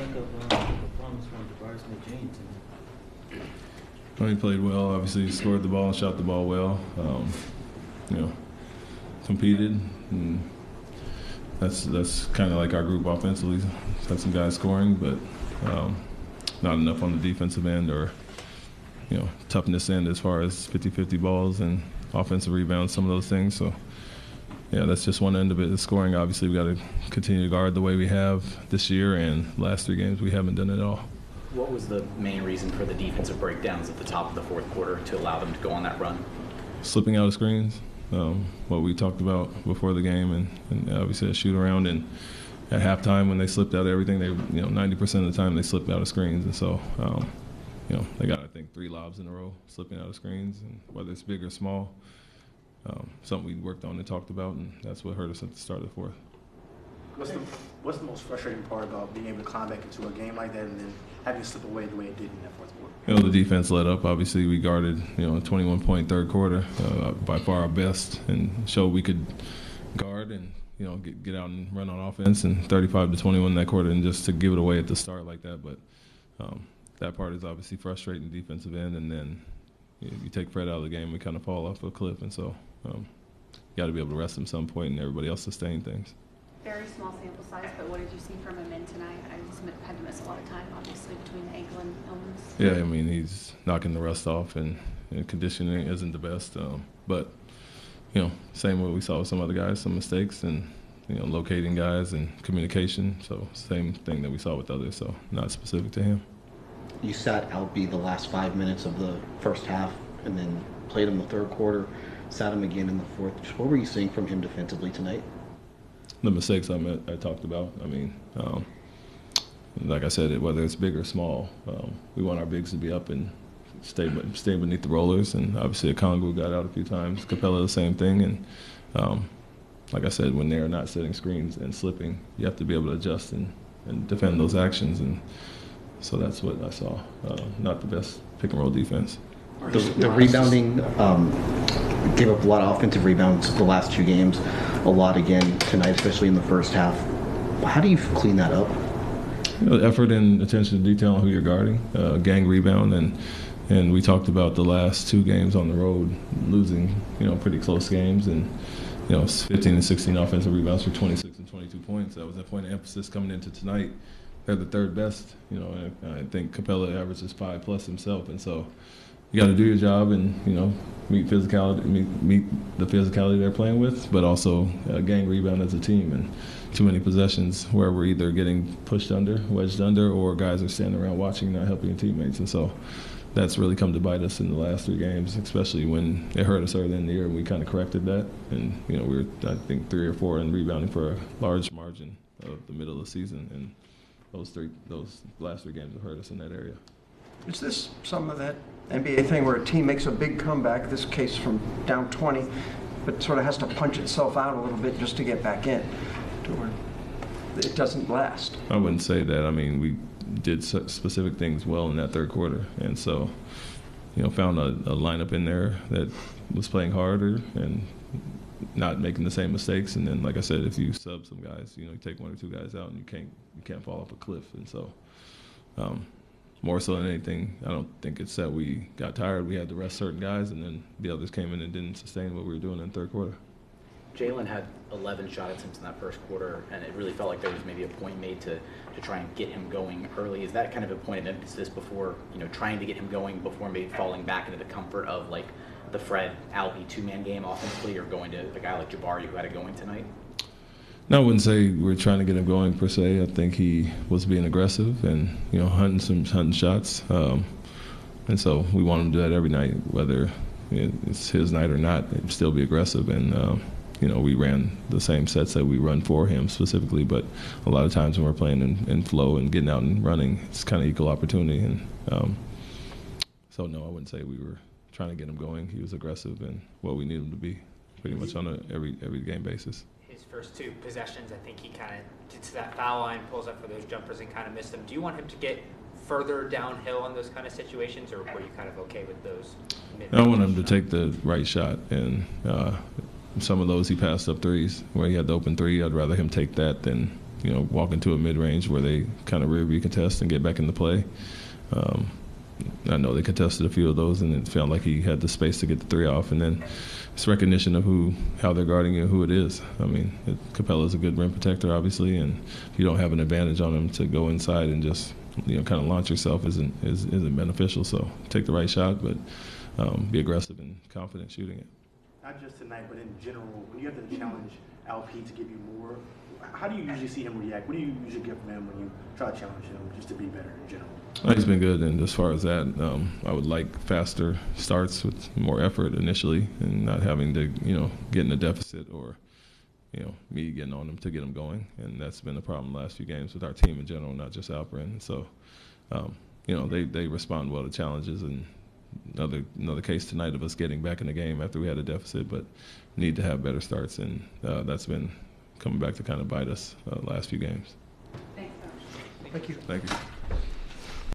think of the performance from DeBar's McJane tonight? Well, he played well. Obviously, he scored the ball and shot the ball well. Competed, and that's kind of like our group offensively. Had some guys scoring, but not enough on the defensive end or toughness end as far as 50-50 balls and offensive rebounds, some of those things. So yeah, that's just one end of it. The scoring, obviously, we got to continue to guard the way we have this year, and last 3 games we haven't done it at all. What was the main reason for the defensive breakdowns at the top of the fourth quarter to allow them to go on that run? Slipping out of screens, what we talked about before the game, and obviously a shoot around. And at halftime, when they slipped out of everything, they 90% of the time they slipped out of screens, and so they got, I think, 3 lobs in a row slipping out of screens, and whether it's big or small, something we worked on and talked about, and that's what hurt us at the start of the fourth. What's the most frustrating part about being able to climb back into a game like that and then having to slip away the way it did in that fourth quarter? The defense let up. Obviously, we guarded, a 21-point third quarter, by far our best, and showed we could guard and, get out and run on offense, and 35-21 in that quarter, and just to give it away at the start like that. But that part is obviously frustrating, defensive end, and then you take Fred out of the game, we kind of fall off a cliff, and so you got to be able to rest him some point, and everybody else sustain things. Very small sample size, but what did you see from him in tonight? He's had to miss a lot of time, obviously, between the ankle and illness. Yeah, I mean, he's knocking the rust off, and conditioning isn't the best. But, same way we saw with some other guys, some mistakes, and, locating guys and communication. So same thing that we saw with others, so not specific to him. You sat Albie the last 5 minutes of the first half and then played him the third quarter, sat him again in the fourth. What were you seeing from him defensively tonight? The mistakes I talked about. I mean, like I said, whether it's big or small, we want our bigs to be up and stay beneath the rollers. And obviously, Okongwu got out a few times. Capella, the same thing. And like I said, when they're not setting screens and slipping, you have to be able to adjust and defend those actions. And so that's what I saw. Not the best pick and roll defense. The rebounding, gave up a lot of offensive rebounds the last 2 games, a lot again tonight, especially in the first half. How do you clean that up? Effort and attention to detail on who you're guarding, gang rebound, and we talked about the last 2 games on the road losing, pretty close games, and 15 and 16 offensive rebounds for 26 and 22 points. That was a point of emphasis coming into tonight. They're the 3rd best, and I think Capella averages 5+ himself, and so you got to do your job and meet the physicality they're playing with, but also gang rebound as a team. And too many possessions where we're either getting pushed under, wedged under, or guys are standing around watching, not helping teammates. And so that's really come to bite us in the last 3 games, especially when it hurt us early in the year, and we kind of corrected that. And we were, I think, 3 or 4 in rebounding for a large margin of the middle of the season, and those last 3 games have hurt us in that area. Is this some of that NBA thing where a team makes a big comeback, this case from down 20, but sort of has to punch itself out a little bit just to get back in, to where it doesn't last? I wouldn't say that. I mean, we did specific things well in that third quarter, and so, found a lineup in there that was playing harder and not making the same mistakes. And then, like I said, if you sub some guys, you take 1 or 2 guys out, and you can't fall off a cliff. And so, more so than anything, I don't think it's that we got tired. We had to rest certain guys, and then the others came in and didn't sustain what we were doing in the third quarter. Jalen had 11 shot attempts in that first quarter, and it really felt like there was maybe a point made to try and get him going early. Is that kind of a point of emphasis before, trying to get him going before maybe falling back into the comfort of like the Fred Albie 2-man game offensively, or going to a guy like Jabari who had it going tonight? No, I wouldn't say we're trying to get him going per se. I think he was being aggressive and hunting shots, and so we want him to do that every night, whether it's his night or not. He'd still be aggressive, and we ran the same sets that we run for him specifically. But a lot of times when we're playing in flow and getting out and running, it's kind of equal opportunity. And so no, I wouldn't say we were trying to get him going. He was aggressive and what we need him to be, pretty much on a every game basis. His first 2 possessions, I think he kind of gets to that foul line, pulls up for those jumpers, and kind of missed them. Do you want him to get further downhill in those kind of situations, or were you kind of okay with those? I want him to take the right shot, and some of those he passed up threes where he had the open 3. I'd rather him take that than walk into a mid-range where they kind of rear view contest and get back into play. I know they contested a few of those, and it felt like he had the space to get the three off. And then it's recognition of how they're guarding you and who it is. I mean, Capella's a good rim protector, obviously, and if you don't have an advantage on him, to go inside and just kind of launch yourself isn't beneficial. So take the right shot, but be aggressive and confident shooting it. Not just tonight, but in general, when you have to challenge LP to give you more, how do you usually see him react? What do you usually get from him when you try to challenge him just to be better in general? He's been good, and as far as that, I would like faster starts with more effort initially, and not having to, get in a deficit or, me getting on him to get him going. And that's been the problem the last few games with our team in general, not just Alperin. So, they respond well to challenges, and another case tonight of us getting back in the game after we had a deficit, but need to have better starts, and that's been coming back to kind of bite us last few games. Thanks, Coach. Thank you. Thank you.